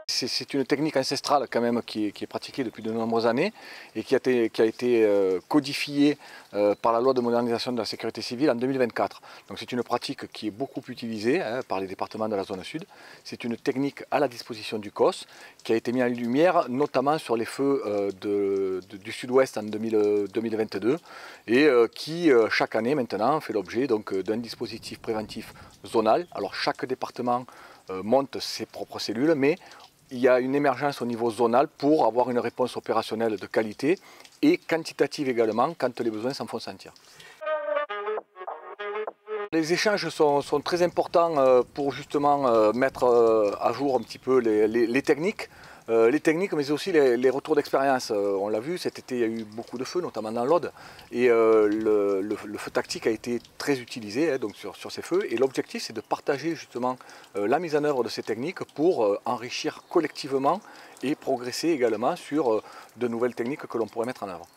C'est une technique ancestrale quand même qui est pratiquée depuis de nombreuses années et qui a été codifiée par la loi de modernisation de la sécurité civile en 2024. Donc c'est une pratique qui est beaucoup utilisée par les départements de la zone sud. C'est une technique à la disposition du COS qui a été mise en lumière notamment sur les feux du sud-ouest en 2022 et qui chaque année maintenant fait l'objet d'un dispositif préventif zonal. Alors chaque département monte ses propres cellules, mais il y a une émergence au niveau zonal pour avoir une réponse opérationnelle de qualité et quantitative également quand les besoins s'en font sentir. Les échanges sont très importants pour justement mettre à jour un petit peu les techniques. Mais aussi les retours d'expérience. On l'a vu, cet été il y a eu beaucoup de feux, notamment dans l'Aude, et le feu tactique a été très utilisé donc sur ces feux. Et l'objectif, c'est de partager justement la mise en œuvre de ces techniques pour enrichir collectivement et progresser également sur de nouvelles techniques que l'on pourrait mettre en œuvre.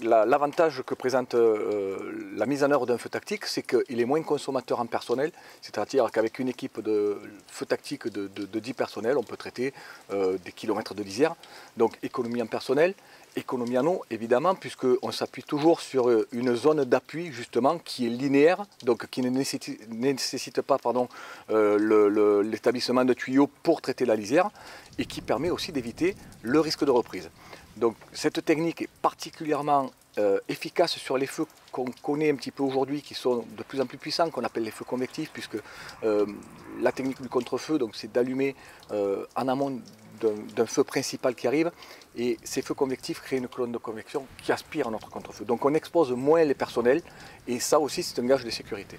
L'avantage que présente la mise en œuvre d'un feu tactique, c'est qu'il est moins consommateur en personnel, c'est-à-dire qu'avec une équipe de feu tactique de 10 personnels, on peut traiter des kilomètres de lisière. Donc économie en personnel, économie en eau évidemment, puisqu'on s'appuie toujours sur une zone d'appui justement qui est linéaire, donc qui ne nécessite pas l'établissement de tuyaux pour traiter la lisière et qui permet aussi d'éviter le risque de reprise. Donc cette technique est particulièrement efficace sur les feux qu'on connaît un petit peu aujourd'hui, qui sont de plus en plus puissants, qu'on appelle les feux convectifs, puisque la technique du contre-feu, c'est d'allumer en amont d'un feu principal qui arrive, et ces feux convectifs créent une colonne de convection qui aspire à notre contre-feu. Donc on expose moins les personnels, et ça aussi c'est un gage de sécurité.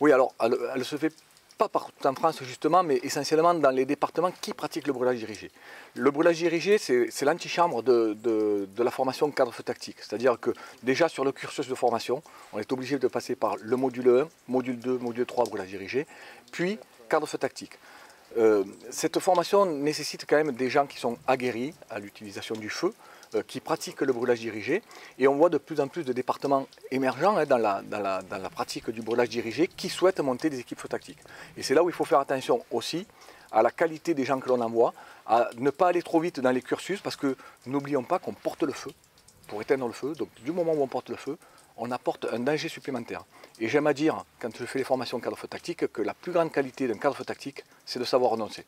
Oui, alors elle se fait pas partout en France justement, mais essentiellement dans les départements qui pratiquent le brûlage dirigé. Le brûlage dirigé, c'est l'antichambre de la formation cadre feu tactique. C'est-à-dire que déjà sur le cursus de formation, on est obligé de passer par le module 1, module 2, module 3, brûlage dirigé, puis cadre feu tactique. Cette formation nécessite quand même des gens qui sont aguerris à l'utilisation du feu, qui pratiquent le brûlage dirigé, et on voit de plus en plus de départements émergents dans la pratique du brûlage dirigé qui souhaitent monter des équipes feu tactiques. Et c'est là où il faut faire attention aussi à la qualité des gens que l'on envoie, à ne pas aller trop vite dans les cursus, parce que n'oublions pas qu'on porte le feu pour éteindre le feu. Donc du moment où on porte le feu, on apporte un danger supplémentaire. Et j'aime à dire, quand je fais les formations cadre feu tactique, que la plus grande qualité d'un cadre feu tactique, c'est de savoir renoncer.